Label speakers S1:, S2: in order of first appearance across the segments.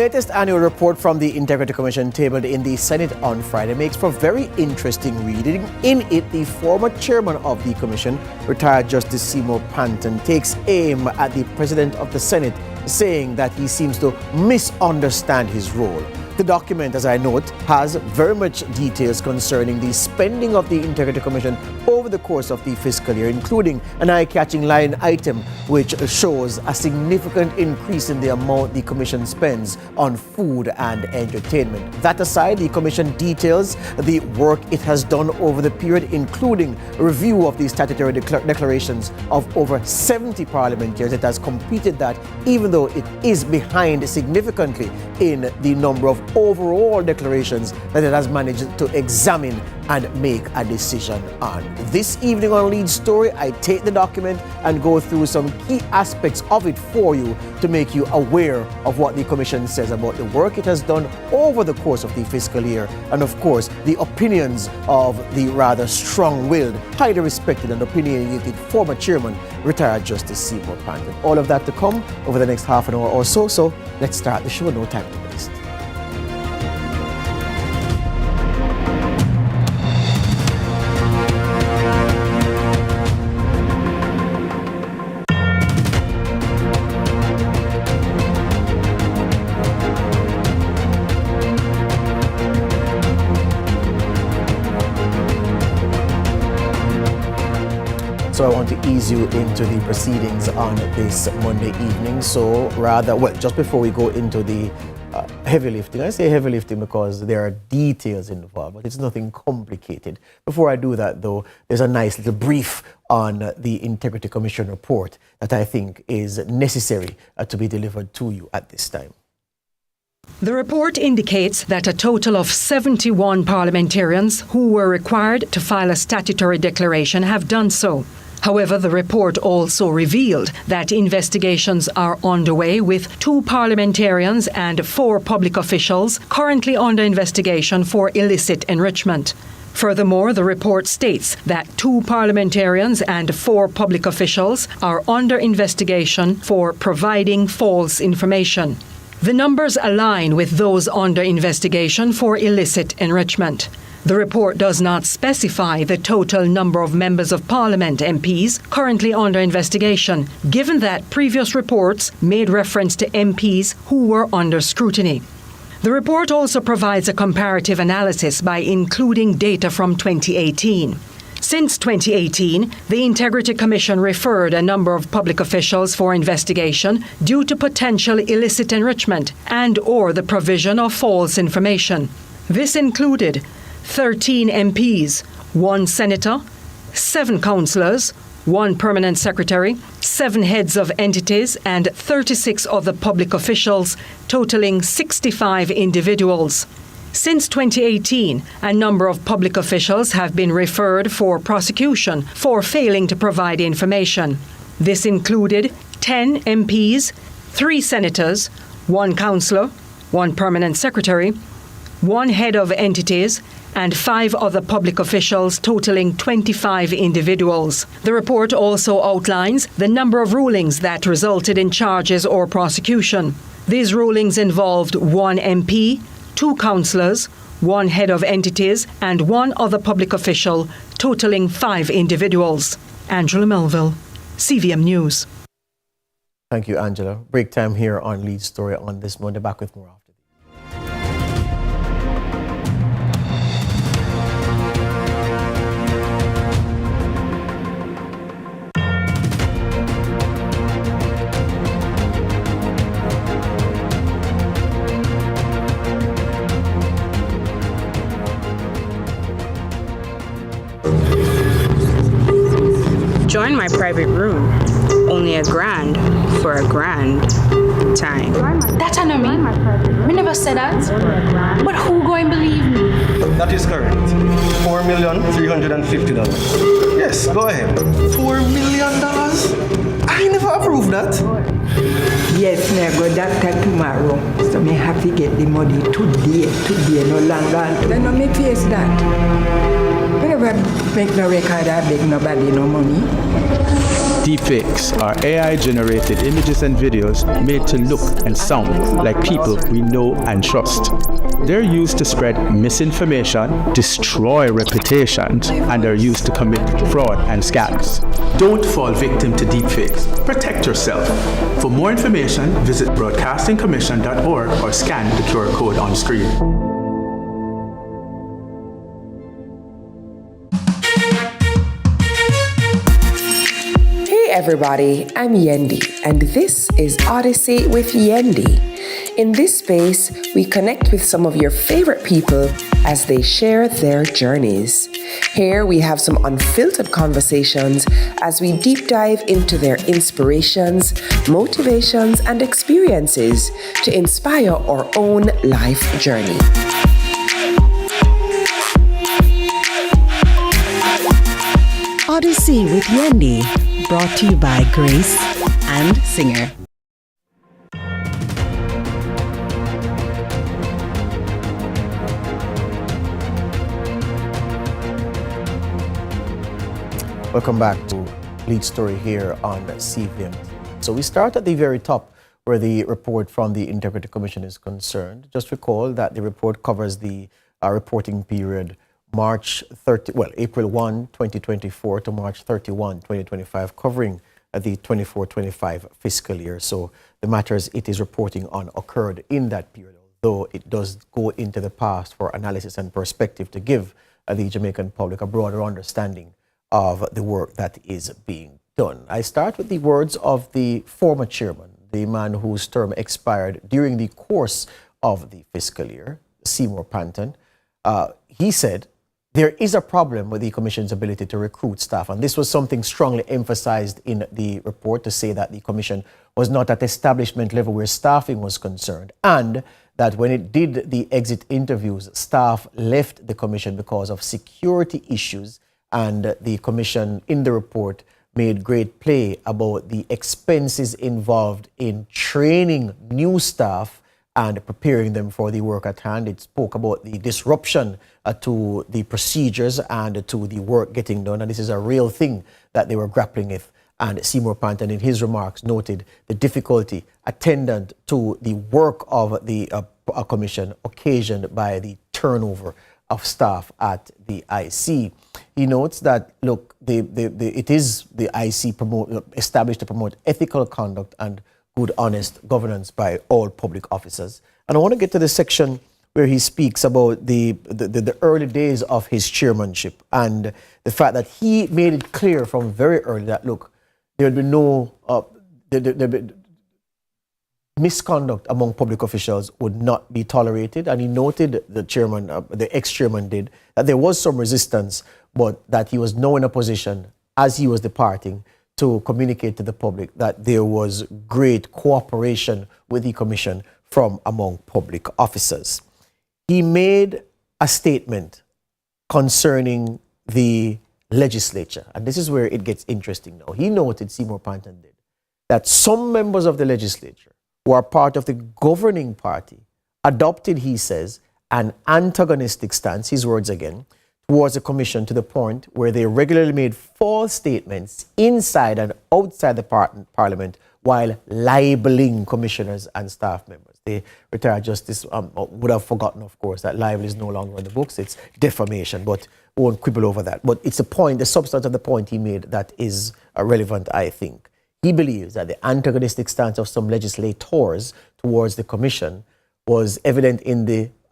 S1: The latest annual report from the Integrity Commission tabled in the Senate on Friday makes for very interesting reading. In it, the former chairman of the commission, retired Justice Seymour Panton, takes aim at the president of the Senate, saying that he seems to misunderstand his role. The document, as I note, has very much details concerning the spending of the Integrity Commission over the course of the fiscal year, including an eye-catching line item which shows a significant increase in the amount the Commission spends on food and entertainment. That aside, the Commission details the work it has done over the period, including a review of the statutory declarations of over 70 parliamentarians. It has completed that, even though it is behind significantly in the number of overall declarations that it has managed to examine and make a decision on. This evening on Lead Story, I take the document and go through some key aspects of it for you to make you aware of what the Commission says about the work it has done over the course of the fiscal year, and of course the opinions of the rather strong-willed, highly respected and opinionated former chairman, retired Justice Seymour Panton. All of that to come over the next half an hour or so, so let's start the show. No time to waste. So I want to ease you into the proceedings on this Monday evening. So just before we go into the heavy lifting, I say heavy lifting because there are details involved, but it's nothing complicated. Before I do that, though, there's a nice little brief on the Integrity Commission report that I think is necessary to be delivered to you at this time.
S2: The report indicates that a total of 71 parliamentarians who were required to file a statutory declaration have done so. However, the report also revealed that investigations are underway with 2 parliamentarians and 4 public officials currently under investigation for illicit enrichment. Furthermore, the report states that 2 parliamentarians and 4 public officials are under investigation for providing false information. The numbers align with those under investigation for illicit enrichment. The report does not specify the total number of members of Parliament MPs currently under investigation, given that previous reports made reference to MPs who were under scrutiny. The report also provides a comparative analysis by including data from 2018. Since 2018, the Integrity Commission referred a number of public officials for investigation due to potential illicit enrichment and/or the provision of false information. This included 13 MPs, 1 senator, 7 councillors, 1 permanent secretary, 7 heads of entities, and 36 other public officials, totaling 65 individuals. Since 2018, a number of public officials have been referred for prosecution for failing to provide information. This included 10 MPs, 3 senators, 1 councillor, 1 permanent secretary, 1 head of entities, and 5 other public officials, totaling 25 individuals. The report also outlines the number of rulings that resulted in charges or prosecution. These rulings involved 1 MP, 2 councillors, 1 head of entities, and 1 other public official, totaling 5 individuals. Angela Melville, CVM News.
S1: Thank you, Angela. Break time here on Lead Story on this Monday. Back with more after.
S3: Join my private room. Only $1,000 for a grand time.
S4: That I know me. We never said that. But who going to believe me?
S5: That is correct. $4,350,000. Yes, go ahead. $4 million? I never approved that.
S6: Yes, me I go doctor tomorrow. So me have to get the money today, no longer. Then no me face that. We never make no record, I beg nobody no money.
S7: Deepfakes are AI-generated images and videos made to look and sound like people we know and trust. They're used to spread misinformation, destroy reputations, and are used to commit fraud and scams. Don't fall victim to deepfakes. Protect yourself. For more information, visit broadcastingcommission.org or scan the QR code on screen.
S8: Hey everybody, I'm Yendi, and this is Odyssey with Yendi. In this space, we connect with some of your favorite people as they share their journeys. Here we have some unfiltered conversations as we deep dive into their inspirations, motivations, and experiences to inspire our own life journey.
S9: Odyssey with Yendi, brought to you by Grace and Singer.
S1: Welcome back to Lead Story here on CVM TV. So we start at the very top where the report from the Integrity Commission is concerned. Just recall that the report covers the reporting period April 1, 2024 to March 31, 2025, covering the 24-25 fiscal year. So the matters it is reporting on occurred in that period, although it does go into the past for analysis and perspective to give the Jamaican public a broader understanding of the work that is being done. I start with the words of the former chairman, the man whose term expired during the course of the fiscal year, Seymour Panton. He said, there is a problem with the Commission's ability to recruit staff. And this was something strongly emphasized in the report, to say that the Commission was not at establishment level where staffing was concerned, and that when it did the exit interviews, staff left the Commission because of security issues. And the Commission, in the report, made great play about the expenses involved in training new staff and preparing them for the work at hand. It spoke about the disruption to the procedures and to the work getting done. And this is a real thing that they were grappling with. And Seymour Panton, in his remarks, noted the difficulty attendant to the work of the Commission occasioned by the turnover of staff at the IC. He notes that, look, it is the IC established to promote ethical conduct and good, honest governance by all public officers. And I want to get to the section where he speaks about the early days of his chairmanship and the fact that he made it clear from very early that, look, there would be no misconduct among public officials would not be tolerated. And he noted, the chairman, the ex-chairman did, that there was some resistance, but that he was now in a position, as he was departing, to communicate to the public that there was great cooperation with the Commission from among public officers. He made a statement concerning the legislature, and this is where it gets interesting now. He noted, Seymour Panton did, that some members of the legislature who are part of the governing party adopted, he says, an antagonistic stance, his words again, towards the Commission, to the point where they regularly made false statements inside and outside the Parliament while libeling commissioners and staff members. The retired justice would have forgotten, of course, that libel is no longer on the books. It's defamation, but we won't quibble over that. But it's a point, the substance of the point he made, that is relevant, I think. He believes that the antagonistic stance of some legislators towards the Commission was evident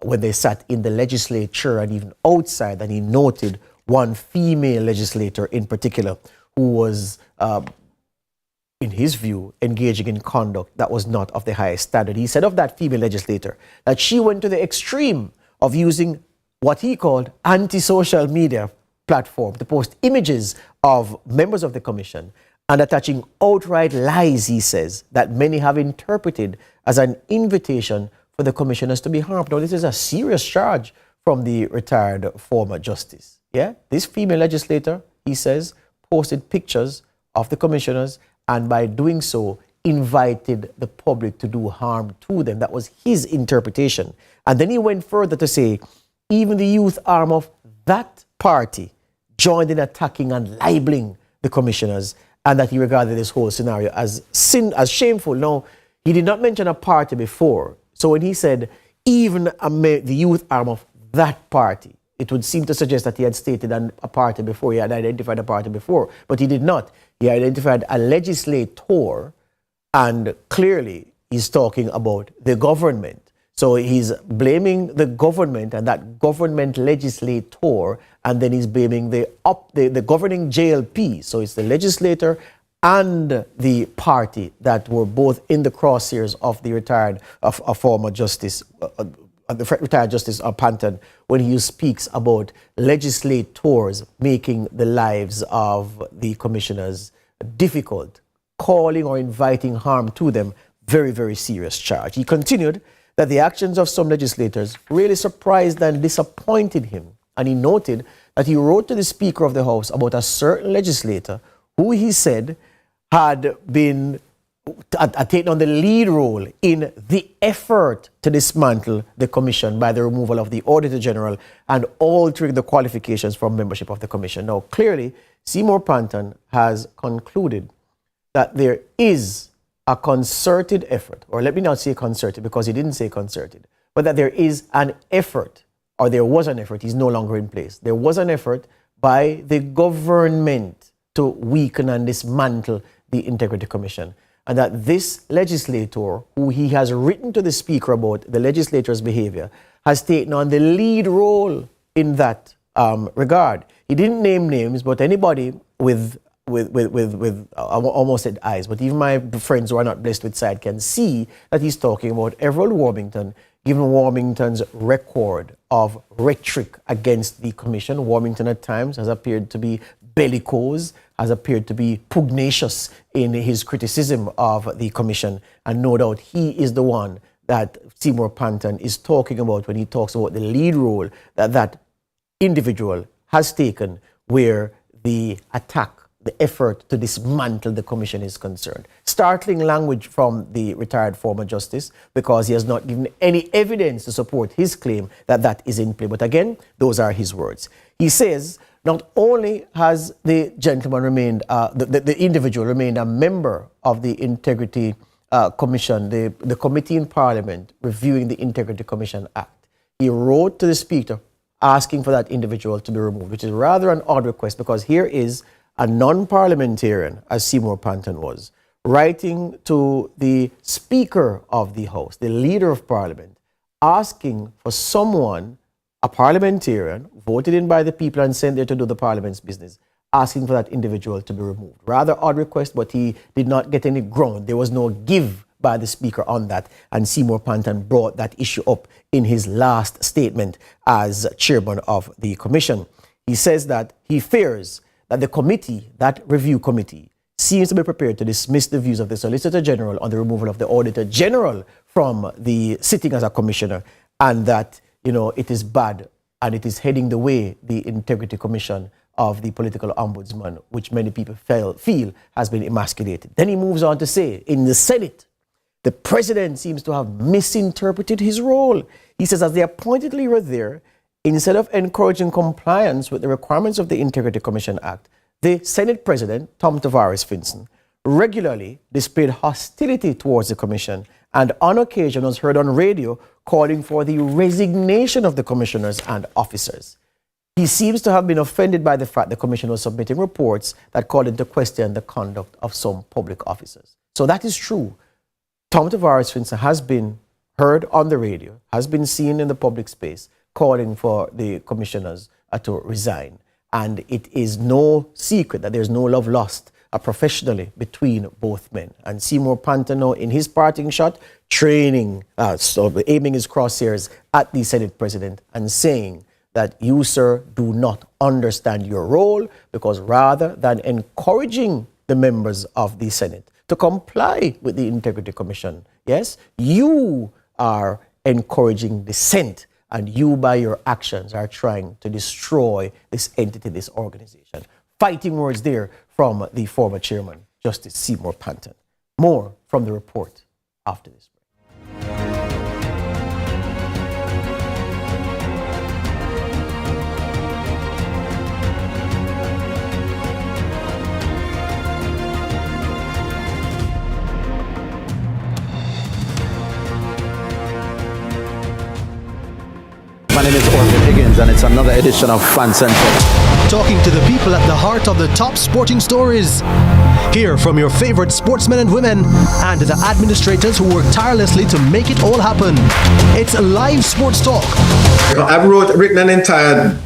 S1: when they sat in the legislature and even outside. And he noted one female legislator in particular who was, in his view, engaging in conduct that was not of the highest standard. He said of that female legislator that she went to the extreme of using what he called anti-social media platform to post images of members of the Commission and attaching outright lies, he says, that many have interpreted as an invitation for the commissioners to be harmed. Now, this is a serious charge from the retired former justice. Yeah, this female legislator, he says, posted pictures of the commissioners and by doing so invited the public to do harm to them. That was his interpretation. And then he went further to say, even the youth arm of that party joined in attacking and libeling the commissioners and that he regarded this whole scenario as shameful. Now, he did not mention a party before. So when he said, even the youth arm of that party, it would seem to suggest that he had stated a party before, he had identified a party before, but he did not. He identified a legislator, and clearly he's talking about the government. So he's blaming the government and that government legislator, and then he's blaming the governing JLP. So it's the legislator and the party that were both in the crosshairs of the former Justice, retired Justice Panton, when he speaks about legislators making the lives of the commissioners difficult, calling or inviting harm to them. Very, very serious charge. He continued that the actions of some legislators really surprised and disappointed him. And he noted that he wrote to the Speaker of the House about a certain legislator who he said had taken on the lead role in the effort to dismantle the commission by the removal of the Auditor General and altering the qualifications for membership of the commission. Now, clearly, Seymour Panton has concluded that there is a concerted effort, or let me not say concerted because he didn't say concerted, but that there is an effort, or there was an effort, he's no longer in place. There was an effort by the government to weaken and dismantle the Integrity Commission. And that this legislator, who he has written to the Speaker about the legislator's behavior, has taken on the lead role in that regard. He didn't name names, but anybody with I almost said eyes, but even my friends who are not blessed with sight can see that he's talking about Everald Warmington, given Warmington's record of rhetoric against the commission. Warmington at times has appeared to be bellicose, has appeared to be pugnacious in his criticism of the commission. And no doubt he is the one that Seymour Panton is talking about when he talks about the lead role that individual has taken where the attack, the effort to dismantle the commission is concerned. Startling language from the retired former justice, because he has not given any evidence to support his claim that that is in play. But again, those are his words. He says, not only has the gentleman remained, the individual remained a member of the Integrity Commission, the committee in Parliament reviewing the Integrity Commission Act. He wrote to the Speaker asking for that individual to be removed, which is rather an odd request, because here is a non-parliamentarian, as Seymour Panton was, writing to the Speaker of the House, the Leader of Parliament, asking for someone, a parliamentarian, voted in by the people and sent there to do the Parliament's business, asking for that individual to be removed. Rather odd request, but he did not get any ground. There was no give by the Speaker on that, and Seymour Panton brought that issue up in his last statement as chairman of the commission. He says that he fears that the committee, that review committee, seems to be prepared to dismiss the views of the Solicitor General on the removal of the Auditor General from the sitting as a commissioner, and that, it is bad and it is heading the way the Integrity Commission of the political ombudsman, which many people feel has been emasculated. Then he moves on to say, in the Senate, the president seems to have misinterpreted his role. He says, as they appointedly were there, instead of encouraging compliance with the requirements of the Integrity Commission Act, the Senate President, Tom Tavares Finson, regularly displayed hostility towards the Commission and on occasion was heard on radio calling for the resignation of the commissioners and officers. He seems to have been offended by the fact the Commission was submitting reports that called into question the conduct of some public officers. So that is true. Tom Tavares Finson has been heard on the radio, has been seen in the public space, calling for the commissioners to resign. And it is no secret that there's no love lost professionally between both men. And Seymour Panton, in his parting shot, aiming his crosshairs at the Senate President and saying that you, sir, do not understand your role, because rather than encouraging the members of the Senate to comply with the Integrity Commission, yes, you are encouraging dissent. And you, by your actions, are trying to destroy this entity, this organization. Fighting words there from the former chairman, Justice Seymour Panton. More from the report after this break.
S10: and it's another edition of Fan Central.
S11: Talking to the people at the heart of the top sporting stories. Hear from your favorite sportsmen and women and the administrators who work tirelessly to make it all happen. It's live sports talk.
S5: I've written an entire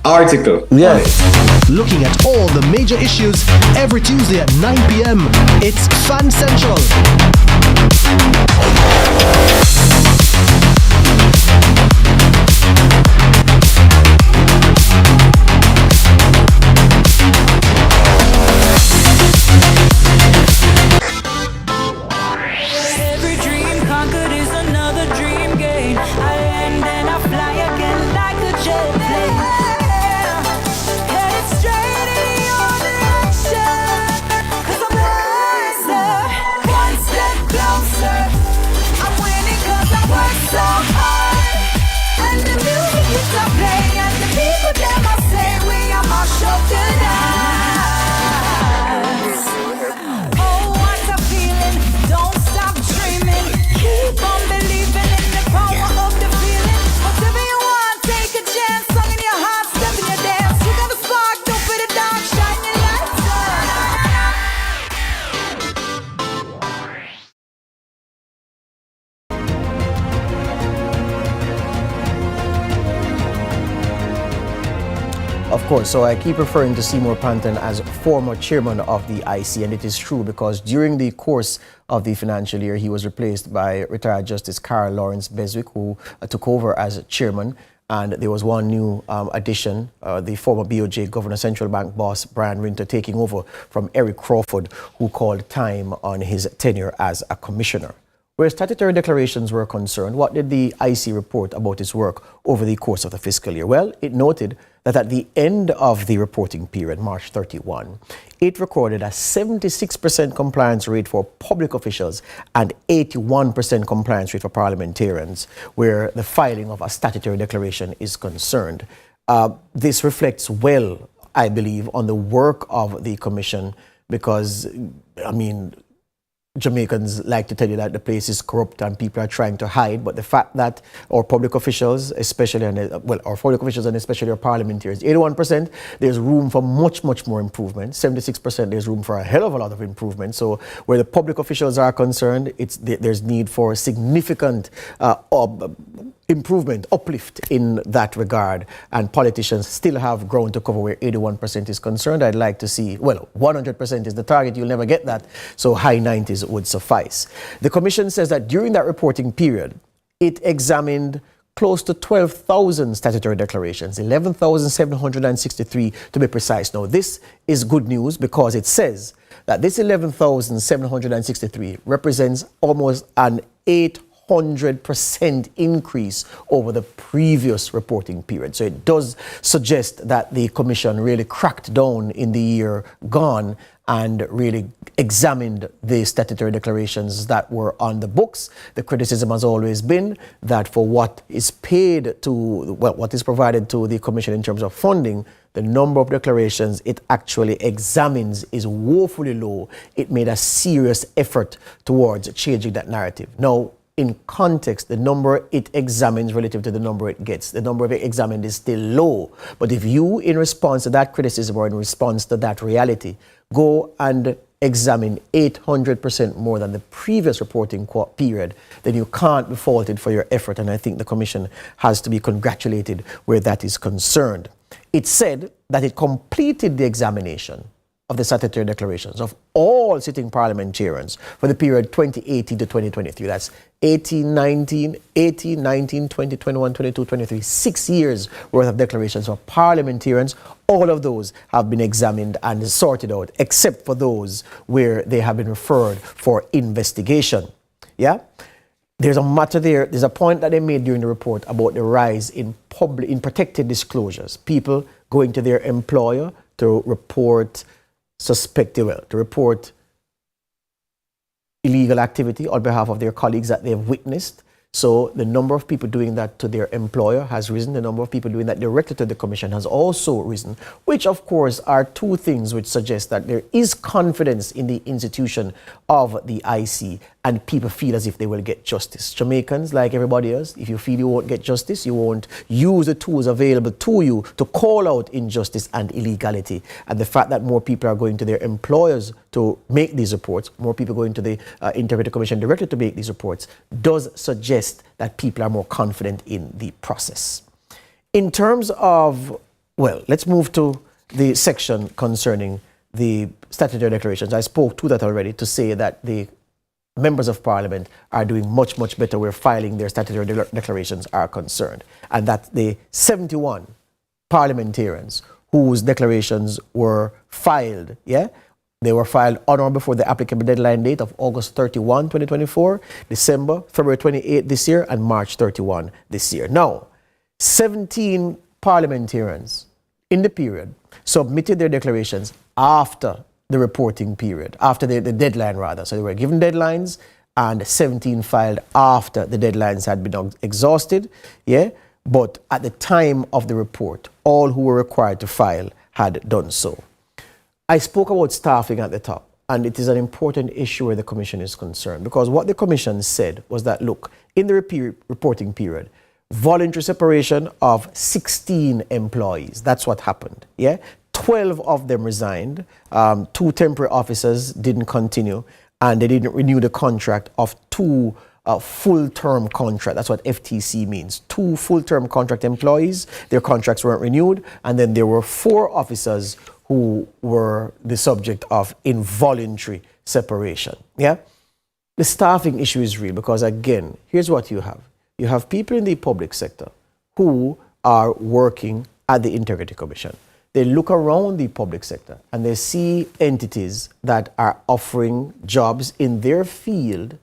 S5: article.
S10: Yes.
S11: Looking at all the major issues every Tuesday at 9 p.m. It's Fan Central.
S12: Every dream conquered is another dream gained. I land and I fly again like a jet plane. Headed straight in your direction. 'Cause I'm wiser, one step closer. I'm winning 'cause I work so hard. And the music you stop playing, and the people them I say we are my show tonight. Oh, what a feeling! Don't stop dreaming. Keep on believing in the power of the feeling. Whatever you want, take a chance. Song in your heart, step in your dance. You got the spark, don't be the dark. Shine your lights
S1: Of course, so I keep referring to Seymour Panton as former chairman of the IC, and it is true because during the course of the financial year, he was replaced by retired Justice Carl Lawrence Beswick, who took over as chairman, and there was one new addition, the former BOJ Governor Central Bank boss Brian Rinter taking over from Eric Crawford, who called time on his tenure as a commissioner. Where statutory declarations were concerned, what did the IC report about its work over the course of the fiscal year? Well, it noted that at the end of the reporting period, March 31, it recorded a 76% compliance rate for public officials and 81% compliance rate for parliamentarians, where the filing of a statutory declaration is concerned. This reflects well, I believe, on the work of the commission because, I mean, Jamaicans like to tell you that the place is corrupt and people are trying to hide, but the fact that our public officials, especially, our public officials and especially our parliamentarians, 81%, there's room for much, much more improvement. 76%, there's room for a hell of a lot of improvement. So where the public officials are concerned, there's need for significant improvement, uplift in that regard, and politicians still have ground to cover where 81% is concerned. I'd like to see, 100% is the target, you'll never get that, so high 90s would suffice. The commission says that during that reporting period, it examined close to 12,000 statutory declarations, 11,763 to be precise. Now, this is good news because it says that this 11,763 represents almost an 800% increase over the previous reporting period. So it does suggest that the commission really cracked down in the year gone and really examined the statutory declarations that were on the books. The criticism has always been that for what is paid to, what is provided to the commission in terms of funding, the number of declarations it actually examines is woefully low. It made a serious effort towards changing that narrative. Now, in context, the number it examines relative to the number it gets, the number it examined is still low. But if you, in response to that criticism or in response to that reality, go and examine 800% more than the previous reporting period, then you can't be faulted for your effort. And I think the commission has to be congratulated where that is concerned. It said that it completed the examination of the statutory declarations of all sitting parliamentarians for the period 2018 to 2023. That's 18, 19, 20, 21, 22, 23. 6 years worth of declarations of parliamentarians. All of those have been examined and sorted out, except for those where they have been referred for investigation. Yeah? There's a matter there. There's a point that they made during the report about the rise in protected disclosures. People going to their employer to report to report illegal activity on behalf of their colleagues that they've witnessed. So the number of people doing that to their employer has risen. The number of people doing that directly to the commission has also risen, which of course are two things which suggest that there is confidence in the institution of the IC and people feel as if they will get justice. Jamaicans, like everybody else, if you feel you won't get justice, you won't use the tools available to you to call out injustice and illegality. And the fact that more people are going to their employers to make these reports, more people going to the Integrity Commission directly to make these reports, does suggest that people are more confident in the process. In terms of, well, let's move to the section concerning the statutory declarations. I spoke to that already to say that the members of parliament are doing much, much better where filing their statutory declarations are concerned. And that the 71 parliamentarians whose declarations were filed, they were filed on or before the applicable deadline date of August 31, 2024, December, February 28 this year, and March 31 this year. Now, 17 parliamentarians in the period submitted their declarations after the reporting period, after the deadline rather. So they were given deadlines, and 17 filed after the deadlines had been exhausted, but at the time of the report, all who were required to file had done so. I spoke about staffing at the top, and it is an important issue where the commission is concerned, because what the commission said was that, look, in the reporting period, voluntary separation of 16 employees, that's what happened, 12 of them resigned, 2 temporary officers didn't continue, and they didn't renew the contract of 2 full-term contract. That's what FTC means. 2 full-term contract employees, their contracts weren't renewed, and then there were 4 officers who were the subject of involuntary separation. The staffing issue is real because, again, here's what you have. You have people in the public sector who are working at the Integrity Commission. They look around the public sector and they see entities that are offering jobs in their field,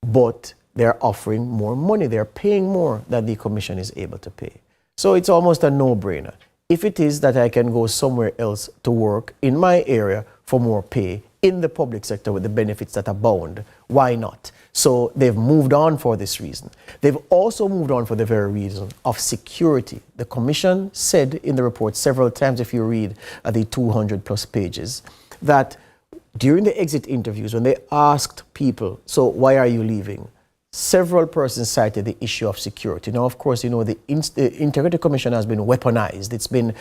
S1: but they're offering more money. They're paying more than the commission is able to pay. So it's almost a no-brainer. If it is that I can go somewhere else to work in my area for more pay in the public sector with the benefits that abound, why not? So they've moved on for this reason. They've also moved on for the very reason of security. The commission said in the report several times, if you read the 200 plus pages, that during the exit interviews, when they asked people, so why are you leaving? Several persons cited the issue of security. Now, of course, you know, the Integrity Commission has been weaponized. It's been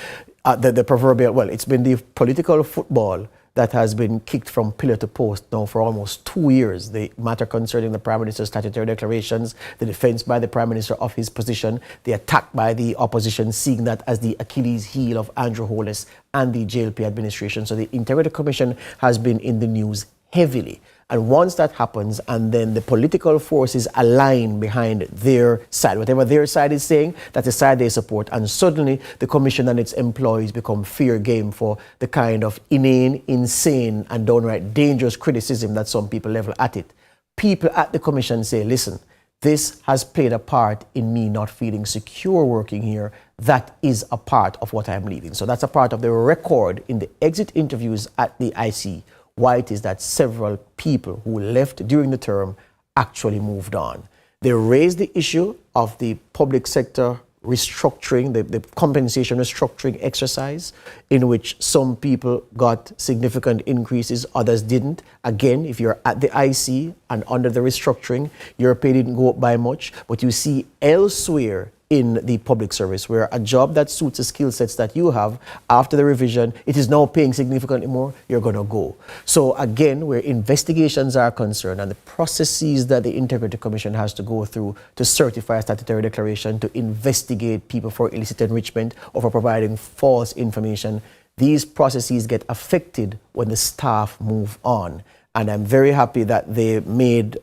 S1: the proverbial, well, it's been the political football that has been kicked from pillar to post now for almost 2 years. The matter concerning the Prime Minister's statutory declarations, the defense by the Prime Minister of his position, the attack by the opposition, seeing that as the Achilles heel of Andrew Holness and the JLP administration. So the Integrity Commission has been in the news heavily. And once that happens, and then the political forces align behind their side, whatever their side is saying, that's the side they support. And suddenly the commission and its employees become fair game for the kind of inane, insane, and downright dangerous criticism that some people level at it. People at the commission say, listen, this has played a part in me not feeling secure working here. That is a part of what I'm leaving. So that's a part of the record in the exit interviews at the IC. Why it is that several people who left during the term actually moved on. They raised the issue of the public sector restructuring, the compensation restructuring exercise, in which some people got significant increases, others didn't. Again, if you're at the IC and under the restructuring, your pay didn't go up by much, but you see elsewhere in the public service where a job that suits the skill sets that you have, after the revision, it is now paying significantly more, you're going to go. So again, where investigations are concerned and the processes that the Integrity Commission has to go through to certify a statutory declaration, to investigate people for illicit enrichment or for providing false information, these processes get affected when the staff move on. And I'm very happy that they made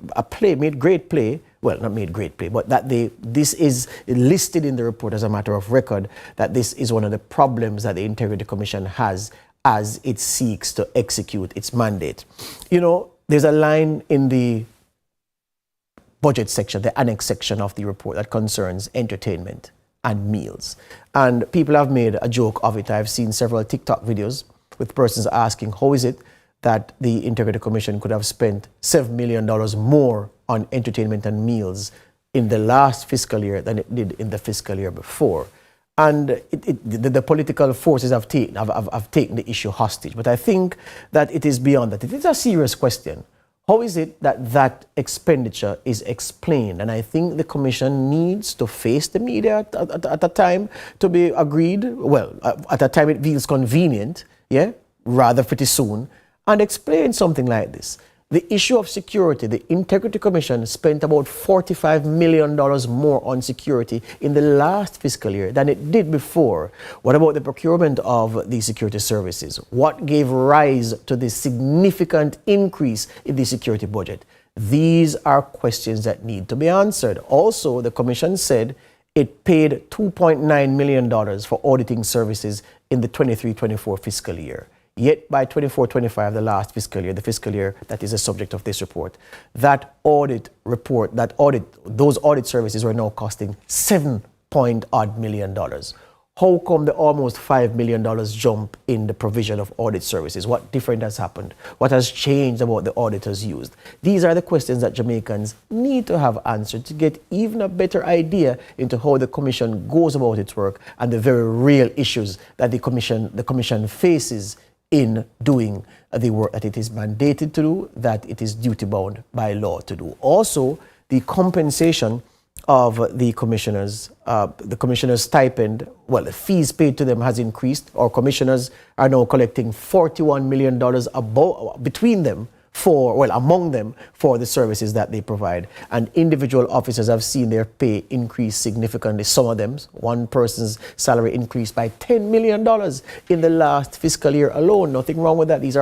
S1: great play, well, not made great play, but that this is listed in the report as a matter of record, that this is one of the problems that the Integrity Commission has as it seeks to execute its mandate. You know, there's a line in the budget section, the annex section of the report that concerns entertainment and meals. And people have made a joke of it. I've seen several TikTok videos with persons asking, how is it that the Integrity Commission could have spent $7 million more on entertainment and meals in the last fiscal year than it did in the fiscal year before. And the political forces have taken the issue hostage. But I think that it is beyond that. It is a serious question. How is it that that expenditure is explained? And I think the commission needs to face the media at a time to be agreed, well, at a time it feels convenient, yeah, rather pretty soon, and explain something like this. The issue of security, the Integrity Commission spent about $45 million more on security in the last fiscal year than it did before. What about the procurement of the security services? What gave rise to this significant increase in the security budget? These are questions that need to be answered. Also, the Commission said it paid $2.9 million for auditing services in the 23-24 fiscal year. Yet by 24-25, the last fiscal year, the fiscal year that is the subject of this report, those audit services were now costing $7 million. How come the almost $5 million jump in the provision of audit services? What different has happened? What has changed about the auditors used? These are the questions that Jamaicans need to have answered to get even a better idea into how the Commission goes about its work and the very real issues that the Commission faces in doing the work that it is mandated to do, that it is duty-bound by law to do. Also, the compensation of the commissioners stipend, well, the fees paid to them has increased. Our commissioners are now collecting $41 million between them among them for the services that they provide. And individual officers have seen their pay increase significantly. Some of them, one person's salary increased by $10 million in the last fiscal year alone. Nothing wrong with that. These are